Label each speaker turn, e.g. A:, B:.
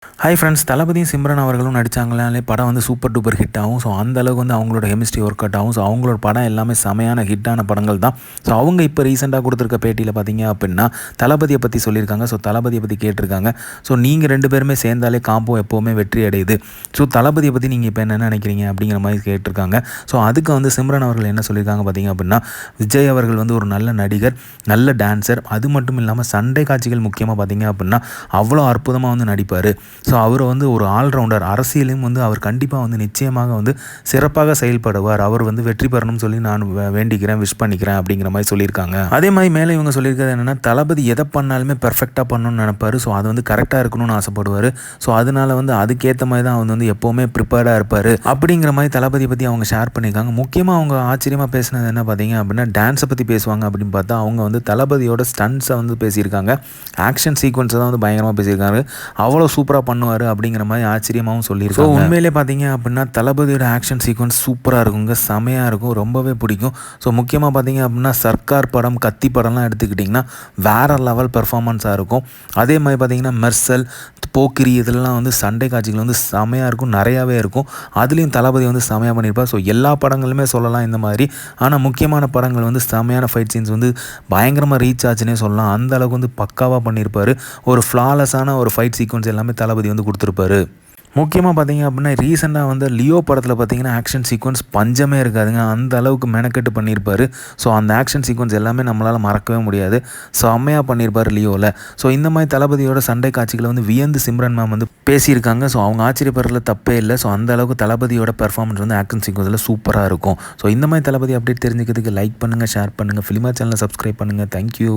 A: Hi friends, தளபதியும் Simran அவர்களும் நடித்தாங்களாலே படம் வந்து சூப்பர் டூப்பர் ஹிட் ஆகும். ஸோ அந்த அளவுக்கு வந்து அவங்களோட கெமிஸ்ட்ரி ஒர்க் அவுட் ஆகும். ஸோ அவங்களோட படம் எல்லாமே செமையான ஹிட்டான படங்கள் தான். ஸோ அவங்க இப்போ ரீசெண்டாக கொடுத்துருக்க பேட்டியில் பார்த்தீங்க அப்படின்னா தளபதியை பற்றி சொல்லியிருக்காங்க. ஸோ தளபதியை பற்றி கேட்டிருக்காங்க. ஸோ நீங்கள் ரெண்டு பேருமே சேர்ந்தாலே காம்போ எப்போவுமே வெற்றி அடையுது. ஸோ தளபதியை பற்றி நீங்கள் இப்போ என்ன நினைக்கிறீங்க அப்படிங்கிற மாதிரி கேட்டிருக்காங்க. ஸோ அதுக்கு வந்து சிம்ரன் அவர்கள் என்ன சொல்லியிருக்காங்க பார்த்தீங்க அப்படின்னா, விஜய் அவர்கள் வந்து ஒரு நல்ல நடிகர், நல்ல டான்சர், அது மட்டும் இல்லாமல் சண்டை காட்சிகள் முக்கியமாக பார்த்தீங்க அப்படின்னா அவ்வளோ அற்புதமாக வந்து நடிப்பார். ஸோ அவர் வந்து ஒரு ஆல்ரவுண்டர், அரசியலையும் வந்து அவர் கண்டிப்பாக வந்து நிச்சயமாக வந்து சிறப்பாக செயல்படுவார். அவர் வந்து வெற்றி பெறணும்னு சொல்லி நான் வேண்டிக்கிறேன், விஷ் பண்ணிக்கிறேன் அப்படிங்கிற மாதிரி சொல்லியிருக்காங்க. அதே மாதிரி மேலே இவங்க சொல்லியிருக்கிறது என்னென்னா, தளபதி எதை பண்ணாலுமே பெர்ஃபெக்டாக பண்ணணும்னு நினைப்பார். ஸோ அது வந்து கரெக்டாக இருக்கணும்னு ஆசைப்படுவார். ஸோ அதனால வந்து அதுக்கேற்ற மாதிரி தான் அவர் வந்து எப்போவுமே ப்ரிப்பேர்டாக இருப்பார் அப்படிங்கிற மாதிரி தளபதியை பற்றி அவங்க ஷேர் பண்ணியிருக்காங்க. முக்கியமாக அவங்க ஆச்சரியமாக பேசினது என்ன பார்த்தீங்க அப்படின்னா, டான்ஸை பற்றி பேசுவாங்க அப்படின்னு பார்த்தா அவங்க வந்து தளபதியோட ஸ்டன்ஸை வந்து பேசியிருக்காங்க. ஆக்ஷன் சீக்வன்ஸை தான் வந்து பயங்கரமாக பேசியிருக்காங்க. அவ்வளோ சூப்பராக பண்ணுவார் அப்படிங்கிற மாதிரி ஆச்சரியமாகவும் சொல்லியிருக்காங்க. ஸோ உண்மையிலே பார்த்தீங்க அப்படின்னா தளபதியோட ஆக்ஷன் சீக்வன்ஸ் சூப்பராக இருக்குங்க, செமையாக இருக்கும், ரொம்பவே பிடிக்கும். ஸோ முக்கியமாக பார்த்தீங்க அப்படின்னா சர்க்கார் படம், கத்தி படம்லாம் எடுத்துக்கிட்டிங்கன்னா வேறு லெவல் பெர்ஃபார்மன்ஸாக இருக்கும். அதே மாதிரி பார்த்தீங்கன்னா மெர்சல், போக்கிரி இதெல்லாம் வந்து சண்டை காட்சிகள் வந்து செமையாக இருக்கும், நிறையாவே இருக்கும். அதுலேயும் தளபதி வந்து செமையாக பண்ணியிருப்பார். ஸோ எல்லா படங்களுமே சொல்லலாம் இந்த மாதிரி. ஆனால் முக்கியமான படங்கள் வந்து செமையான ஃபைட் சீன்ஸ் வந்து பயங்கரமாக ரீச் ஆச்சுன்னே சொல்லலாம். அந்த அளவுக்கு வந்து பக்காவாக பண்ணியிருப்பார். ஒரு ஃப்ளாலெஸ்ஸான ஒரு ஃபைட் சீக்வன்ஸ் எல்லாமே தளபதி வந்து கொடுத்துருப்பாரு. முக்கியமாக பார்த்தீங்க அப்படின்னா ரீசெண்டாக வந்து லியோ படத்தில் பார்த்தீங்கன்னா ஆக்ஷன் சீக்வன்ஸ் பஞ்சமே இருக்காதுங்க, அந்த அளவுக்கு மெனக்கெட்டு பண்ணியிருப்பார். ஸோ அந்த ஆக்ஷன் சீக்வன்ஸ் எல்லாமே நம்மளால் மறக்கவே முடியாது. செம்மையாக பண்ணியிருப்பார் லியோவில். ஸோ இந்த மாதிரி தளபதியோட சண்டை காட்சிகளை வந்து வியந்து சிம்ரன் மேம் வந்து பேசியிருக்காங்க. ஸோ அவங்க ஆச்சரியப்படுறதுல தப்பே இல்லை. ஸோ அந்த அளவுக்கு தளபதியோட பெர்ஃபார்மன்ஸ் வந்து ஆக்ஷன் சீக்வன்ஸில் சூப்பராக இருக்கும். ஸோ இந்த மாதிரி தளபதி அப்டேட் தெரிஞ்சுக்கிறதுக்கு லைக் பண்ணுங்கள், ஷேர் பண்ணுங்கள், ஃபிலிமா சேனலை சப்ஸ்கிரைப் பண்ணுங்கள். தேங்க்யூ.